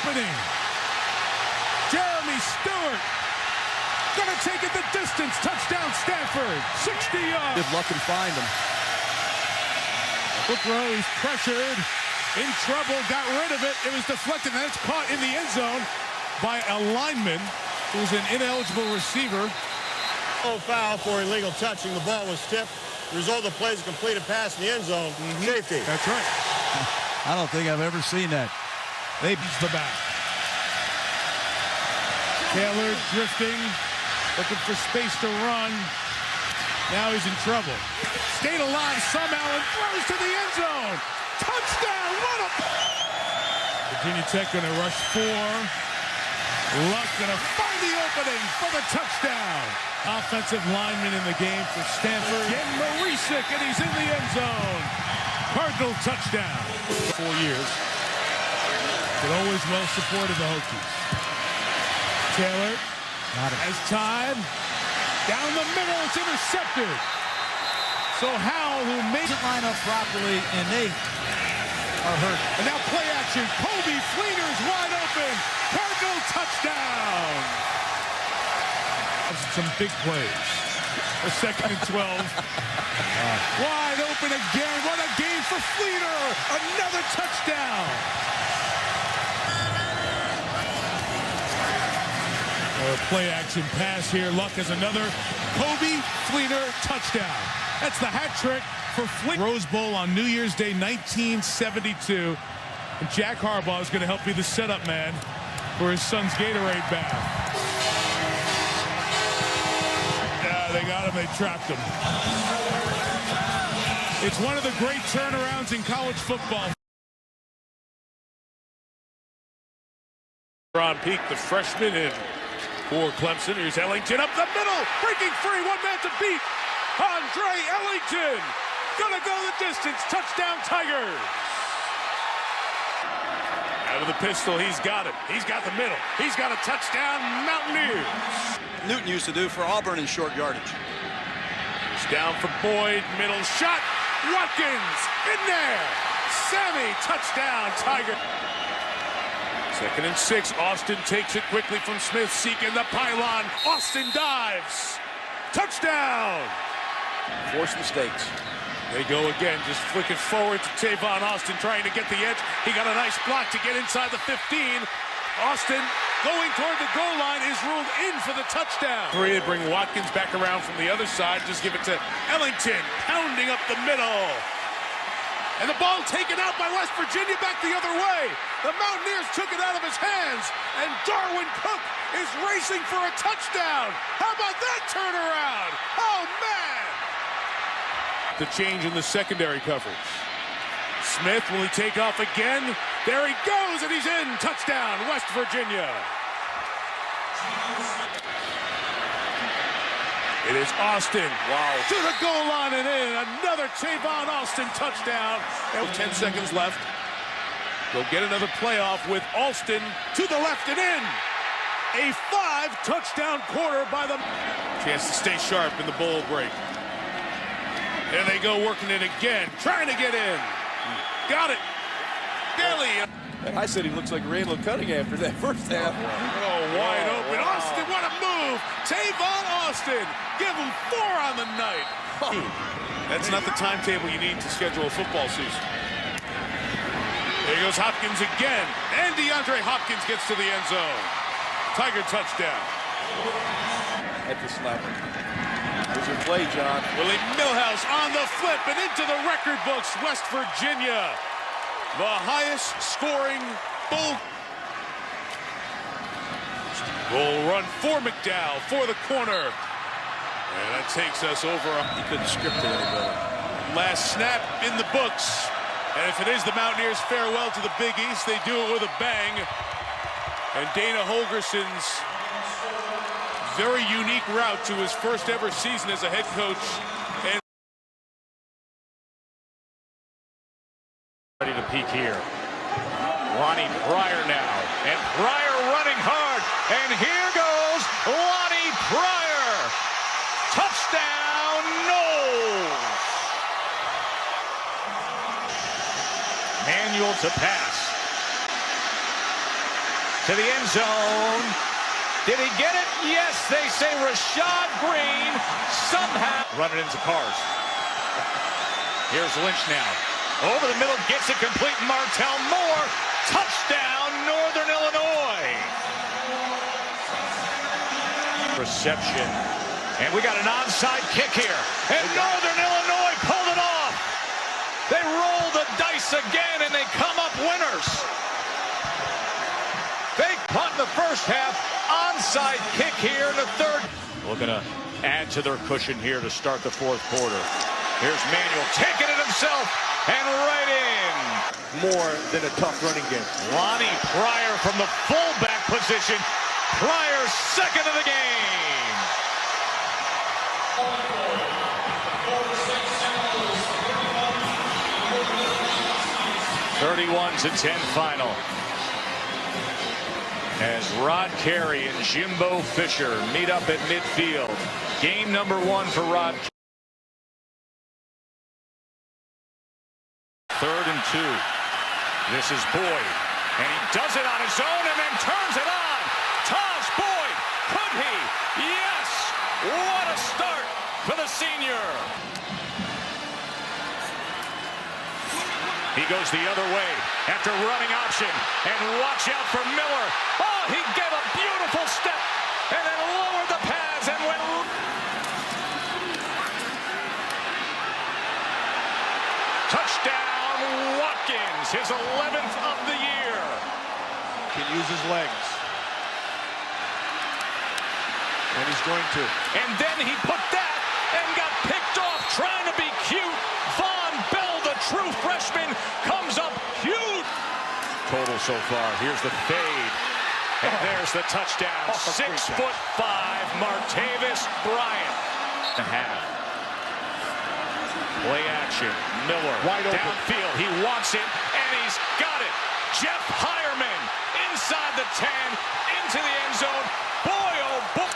opening. Jeremy Stewart gonna take it the distance. Touchdown Stanford, 60 yards. Good luck and find him. Bookrow, he's pressured, in trouble, got rid of it. It was deflected, and it's caught in the end zone by a lineman who's an ineligible receiver. Foul for illegal touching. The ball was tipped. The result of the play is a completed pass in the end zone. Safety. That's right. I don't think I've ever seen that. They beat the back. Taylor drifting, looking for space to run. Now he's in trouble. Stayed alive somehow and throws to the end zone. Touchdown! What a... Virginia Tech going to rush 4. Luck going to find the opening for the touchdown. Offensive lineman in the game for Stanford. Getting Marisic, and he's in the end zone. Cardinal touchdown. 4 years. But always well supported the Hokies. Taylor has time. Down the middle, it's intercepted. So Howell, who made Doesn't line up properly, and they are hurt. And now play action. Kobe Fleener's wide open. Cardinal touchdown. Some big plays. A 2nd and 12. Wide open again. What a game for Fleener. Another touchdown. Play action pass here. Luck has another Kobe Fleener touchdown. That's the hat trick for Fleener. Rose Bowl on New Year's Day 1972. And Jack Harbaugh is going to help be the setup man for his son's Gatorade bath. Yeah, they got him. They trapped him. It's one of the great turnarounds in college football. On peak, the freshman in for Clemson. Here's Ellington up the middle, breaking free, one man to beat. Andre Ellington gonna go the distance. Touchdown Tigers. Out of the pistol, he's got it. He's got the middle. He's got a touchdown Mountaineers. Newton used to do for Auburn in short yardage. It's down for Boyd, middle shot. Watkins in there. Sammy, touchdown Tiger. 2nd and 6. Austin takes it quickly from Smith, seeking the pylon. Austin dives. Touchdown. Forced mistakes. They go again, just flick it forward to Tavon Austin, trying to get the edge. He got a nice block to get inside the 15. Austin going toward the goal line is ruled in for the touchdown. 3 to bring Watkins back around from the other side. Just give it to Ellington, pounding up the middle. And the ball taken out by West Virginia back the other way. The Mountaineers took it out of his hands, and Darwin Cook is racing for a touchdown. How about that turnaround? Oh, man! The change in the secondary coverage. Smith, will he take off again? There he goes, and he's in. Touchdown, West Virginia. It is Austin. Wow. To the goal line and in. Another Tavon Austin touchdown. And 10 seconds left. They'll get another playoff with Austin to the left and in. A 5-touchdown quarter by the... Chance to stay sharp in the bowl break. There they go, working it again. Trying to get in. Got it. Daly. I said he looks like Randall Cunningham after that first half. Oh, wide open. Wow. Austin, what a move. Tavon Austin. Give him 4 on the night. That's not the timetable you need to schedule a football season. There goes Hopkins again. And DeAndre Hopkins gets to the end zone. Tiger touchdown. At the snapper. Here's your play, John. Willie Millhouse on the flip and into the record books. West Virginia. The highest scoring bull. Roll run for McDowell for the corner. And that takes us over. He couldn't script it any better. Last snap in the books. And if it is the Mountaineers' farewell to the Big East, they do it with a bang. And Dana Holgerson's very unique route to his first ever season as a head coach. And ready to peak here. Lonnie Pryor now. And Pryor running hard. And here goes Lonnie Pryor. Touchdown, Noles. Manuel to pass. to the end zone. Did he get it? Yes, they say Rashad Green somehow running into cars. Here's Lynch now. Over the middle, gets it complete. Martell Moore. Touchdown, Northern Illinois. Reception. And we got an onside kick here. And Northern Illinois pulled it off. They roll the dice again, and they come up winners. Fake punt in the first half. Onside kick here in the third. Looking to add to their cushion here to start the fourth quarter. Here's Manuel taking it himself and right in. More than a tough running game. Lonnie Pryor from the fullback position. Pryor second of the game. 31-10 final. As Rod Carey and Jimbo Fisher meet up at midfield. Game number 1 for Rod. 3rd and 2. This is Boyd. And he does it on his own and then turns it on. Taj Boyd. Could he? Yes. What a start for the senior. He goes the other way after running option. And watch out for Miller. Oh, he gave a beautiful step and then lowered the pads and went. Touchdown, Watkins, his 11th of the year. Can use his legs. And he's going to. And then he put that and got picked off trying to be cute. Von Bell, the true freshman, comes up huge. Total so far. Here's the fade. And there's the touchdown. 6'5", Martavis Bryant. A half. Play action. Miller wide open. Downfield. He wants it, and he's got it. Jeff Hireman inside the 10, into the end zone. Boy, oh boy.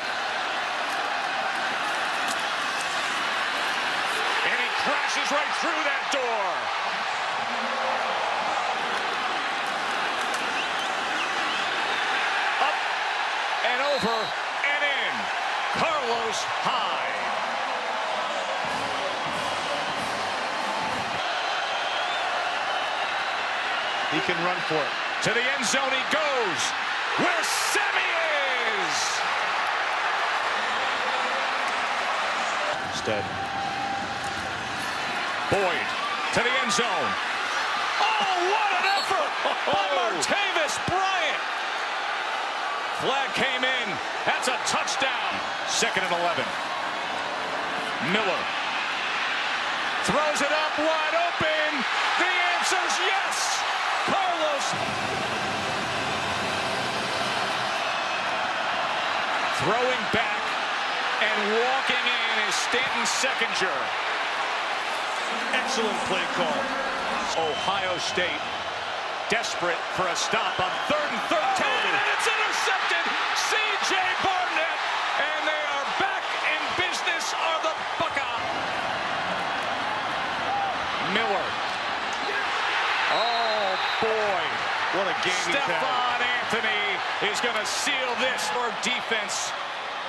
And he crashes right through that door. Up and over and in. Carlos Hyde. He can run for it. To the end zone he goes. Where Sammy is. Instead. Boyd to the end zone. Oh, what an effort by Martavis Bryant. Flag came in. That's a touchdown. 2nd and 11. Miller throws it up wide open. The answer's yes. Carlos throwing back and walking in is Stanton Seckinger. Excellent play call. Ohio State desperate for a stop on 3rd and 13. And it's intercepted. C.J. Barnett. And they are back in business. Are the Buckeyes. Miller. Oh, boy. What a game he's had. Stephon Anthony is going to seal this. Our defense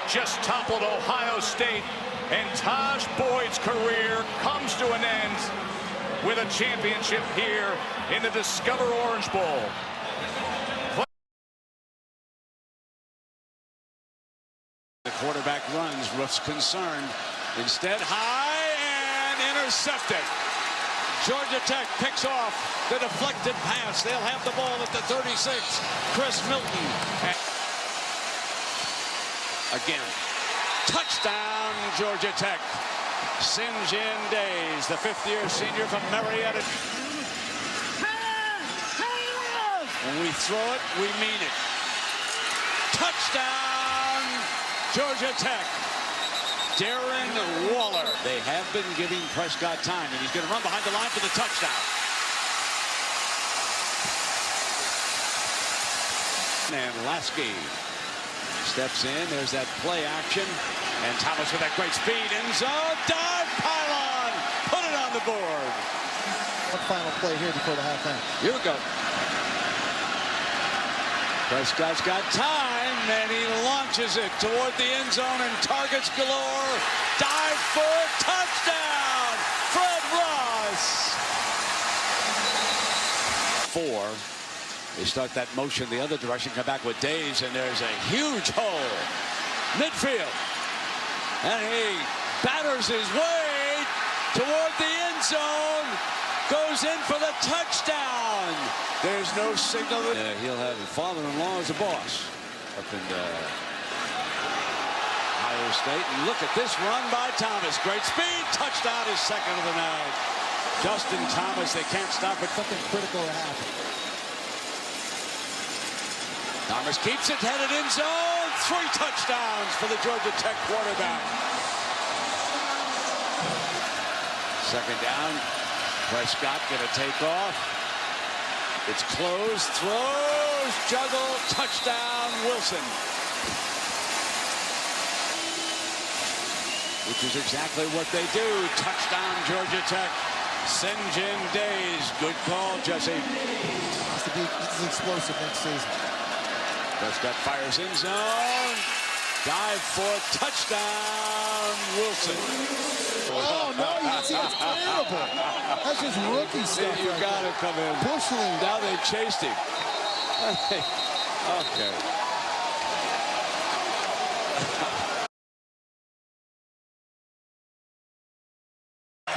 just toppled Ohio State. And Taj Boyd's career comes to an end with a championship here in the Discover Orange Bowl. The quarterback runs, Roof's concerned. Instead, high and intercepted. Georgia Tech picks off the deflected pass. They'll have the ball at the 36. Chris Milton. Again. Touchdown, Georgia Tech. Sinjin Days, the 5th-year senior from Marietta. When we throw it, we mean it. Touchdown, Georgia Tech. Darren Waller. They have been giving Prescott time, and he's going to run behind the line for the touchdown. And Lasky steps in. There's that play action. And Thomas with that great speed. End zone. Dive pylon. Put it on the board. What final play here before the half end? Here we go. Prescott's got time, and he launches it toward the end zone, and targets galore. Dive for touchdown, Fred Ross. 4. They start that motion the other direction, come back with Days, and there's a huge hole. Midfield. And he batters his way toward the end zone. Goes in for the touchdown. There's no signal. He'll have his father-in-law as a boss up in Ohio State. And look at this run by Thomas. Great speed. Touchdown is second of the night. Justin Thomas, they can't stop it. Something critical to happen. Thomas keeps it, headed in zone. 3 touchdowns for the Georgia Tech quarterback. Second down. Prescott gonna take off. It's closed, throws, juggle, touchdown, Wilson. Which is exactly what they do. Touchdown, Georgia Tech. St-Jin Days. Good call, Jesse. This is explosive next season. Prescott fires in zone. Dive for touchdown, Wilson. Oh, no, you see, it's terrible. That's just rookie stuff. You got to come in. Bushling. Now they chased him. Okay.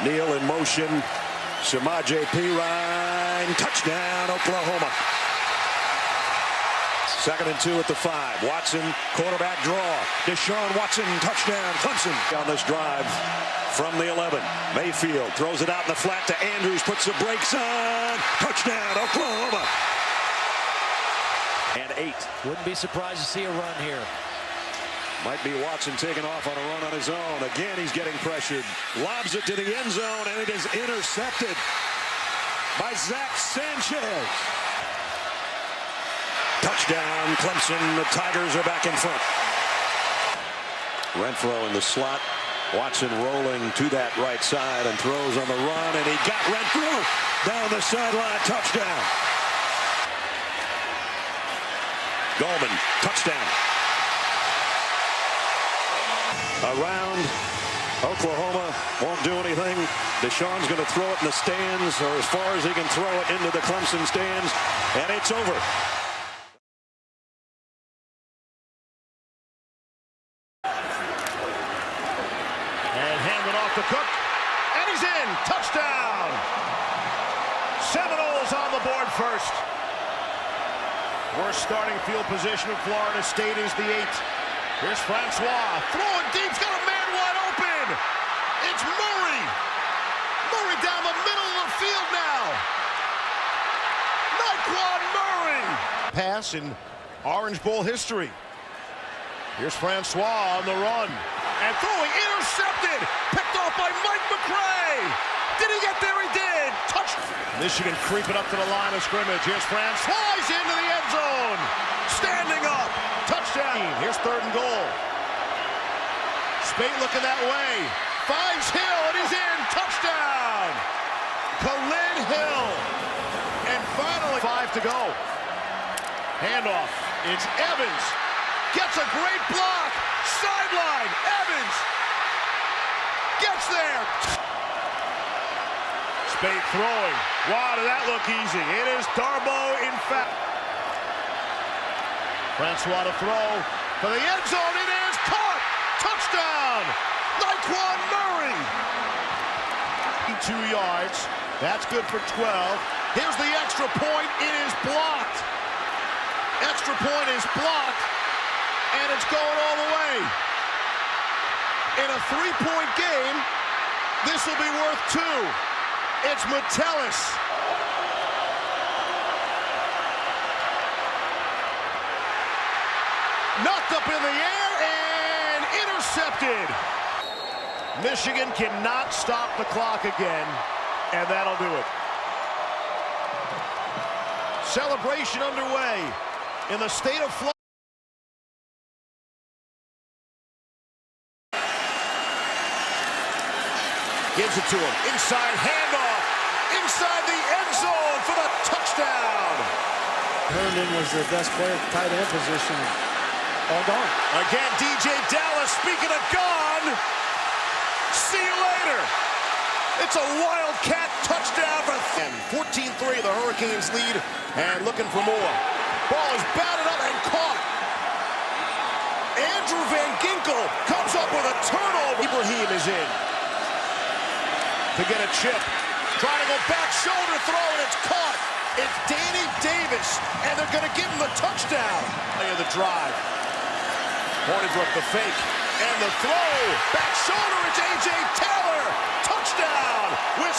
Neal in motion. Samaje Perine. Touchdown, Oklahoma. 2nd and 2 at the 5. Watson, quarterback draw. Deshaun Watson, touchdown, Clemson. On this drive from the 11. Mayfield throws it out in the flat to Andrews, puts the brakes on. Touchdown, Oklahoma. And 8. Wouldn't be surprised to see a run here. Might be Watson taking off on a run on his own. Again, he's getting pressured. Lobs it to the end zone, and it is intercepted by Zach Sanchez. Touchdown, Clemson. The Tigers are back in front. Renfro in the slot. Watson rolling to that right side and throws on the run, and he got Renfro down the sideline. Touchdown. Goldman, touchdown. Around Oklahoma, won't do anything. Deshaun's going to throw it in the stands, or as far as he can throw it into the Clemson stands, and it's over. And handed off to Cook, and he's in. Touchdown. Seminoles on the board first. Worst starting field position of Florida State is the 8. Here's Francois, throwing deep, he's got a man wide open. It's Murray. Murray down the middle of the field now. Naquan Murray. Pass in Orange Bowl history. Here's Francois on the run. And throwing, intercepted. Picked off by Mike McCray. Did he get there? He did. Touch. Michigan creeping up to the line of scrimmage. Here's Francois into the end zone. Standing up. Touchdown. Here's 3rd and goal. Spate looking that way. Finds Hill, and he's in. Touchdown. Khalid Hill. And finally, 5 to go. Handoff. It's Evans. Gets a great block. Sideline. Evans. Gets there. Spate throwing. Wow, did that look easy? It is Darboh, in fact. Francois to throw for the end zone. It is caught. Touchdown. Naquan Murray. 2 yards. That's good for 12. Here's the extra point. It is blocked. Extra point is blocked. And it's going all the way. In a 3-point game, this will be worth 2. It's Metellus. Knocked up in the air and intercepted. Michigan cannot stop the clock again, and that'll do it. Celebration underway in the state of Florida. Gives it to him. Inside handoff. Inside the end zone for the touchdown. Herndon was the best player at the tight end position. All gone. Again, DJ Dallas, speaking of gone, see you later. It's a Wildcat touchdown for 14-3, the Hurricanes lead and looking for more. Ball is batted up and caught. Andrew Van Ginkel comes up with a turnover. Ibrahim is in to get a chip. Trying to go back shoulder throw, and it's caught. It's Danny Davis, and they're going to give him the touchdown. The drive. Hornibrook the fake, and the throw. Back shoulder, it's A.J. Taylor. Touchdown.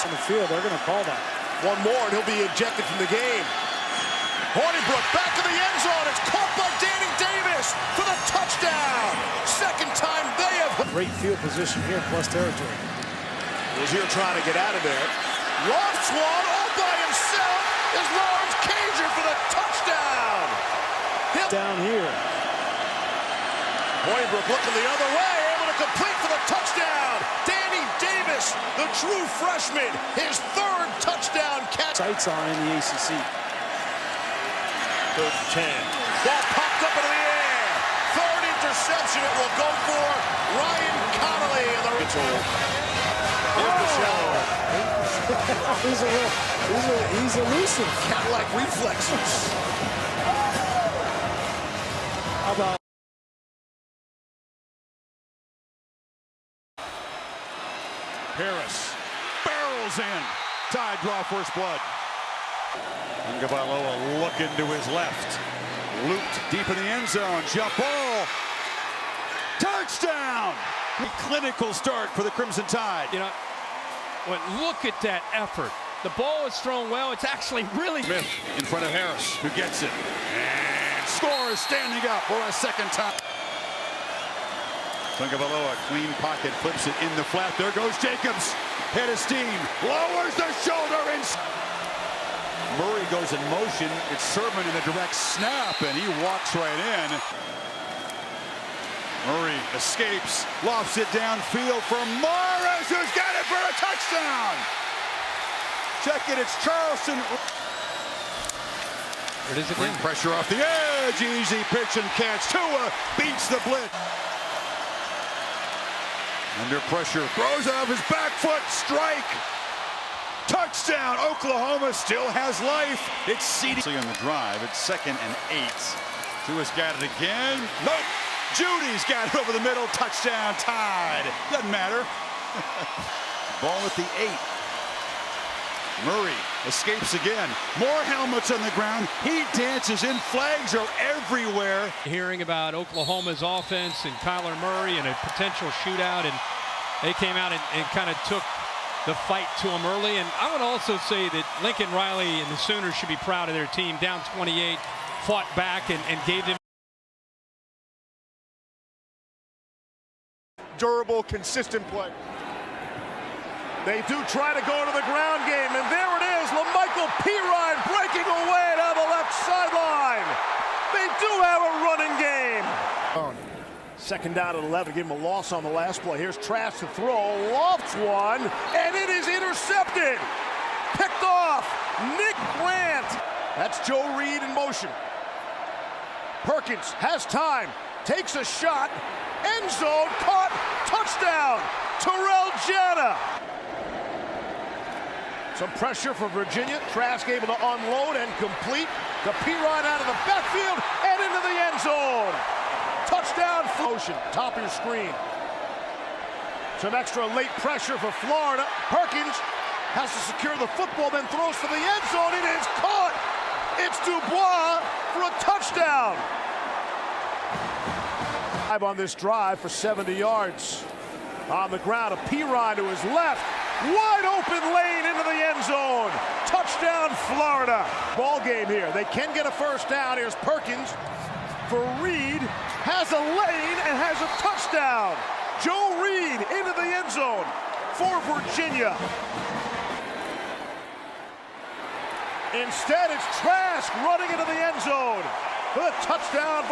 In the field, they're going to call that. One more, and he'll be ejected from the game. Hornibrook back to the end zone. It's caught by Danny Davis for the touchdown. Second time they have. Great field position here, plus territory. Rozier trying to get out of there. Lofts one all by himself is Lawrence Cager for the touchdown. Down here. Hornibrook looking the other way, able to complete for the touchdown. Danny Davis, the true freshman, his third touchdown catch. Sights on in the ACC. Third and 10. Ball popped up into the air. Third interception. It will go for Ryan Connolly. He's elusive. Cadillac reflexes. How about Harris barrels in. Tide draw first blood. Ngabaloa looking to his left. Looped deep in the end zone. Jump ball. Touchdown! A clinical start for the Crimson Tide. You know, look at that effort. The ball is thrown well. It's actually really... Smith in front of Harris, who gets it. And scores, standing up for a second time. Ngabaloa, clean pocket, flips it in the flat. There goes Jacobs. Head of steam. Lowers the shoulder and... Murray goes in motion. It's Sermon in a direct snap, and he walks right in. Murray escapes, lofts it downfield for Morris, who's got it for a touchdown. Check it, it's Charleston. It is Bring pressure off the edge, easy pitch and catch. Tua beats the blitz. Under pressure, throws it off his back foot, strike. Touchdown, Oklahoma still has life. It's CD on the drive, it's 2nd and 8. Tua's got it again, nope. Judy's got it over the middle, touchdown, Tide. Doesn't matter. Ball at the 8. Murray escapes again. More helmets on the ground. He dances in. Flags are everywhere. Hearing about Oklahoma's offense and Kyler Murray and a potential shootout, and they came out and kind of took the fight to him early. And I would also say that Lincoln Riley and the Sooners should be proud of their team. Down 28, fought back and gave them durable, consistent play. They do try to go to the ground game, and there it is. LaMichael Pirine breaking away down the left sideline. They do have a running game. Second down at 11, give him a loss on the last play. Here's Trask to throw, lofts one, and it is intercepted. Picked off, Nick Grant. That's Joe Reed in motion. Perkins has time, takes a shot, end zone, caught, touchdown, Terrell Jana. Some pressure for Virginia. Trask able to unload and complete. The Pirine out of the backfield and into the end zone. Touchdown, motion, top of your screen. Some extra late pressure for Florida. Perkins has to secure the football, then throws for the end zone. It is caught. It's Dubois for a touchdown. On this drive for 70 yards. On the ground, a Pirine to his left. Wide open lane into the end zone. Touchdown, Florida. Ball game here. They can get a first down. Here's Perkins for Reed. Has a lane and has a touchdown. Joe Reed into the end zone for Virginia. Instead, it's Trask running into the end zone for the touchdown.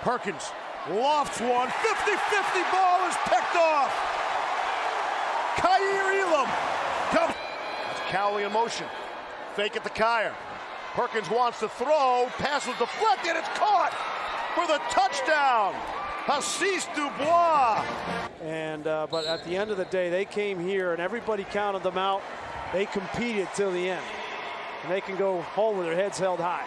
Perkins lofts one. 50-50 ball is picked off. Kaiir Elam comes. That's Cowley in motion. Fake it to Kyer. Perkins wants to throw. Pass was deflected. It's caught for the touchdown. Hassis Dubois. And but at the end of the day, they came here and everybody counted them out. They competed till the end. And they can go home with their heads held high.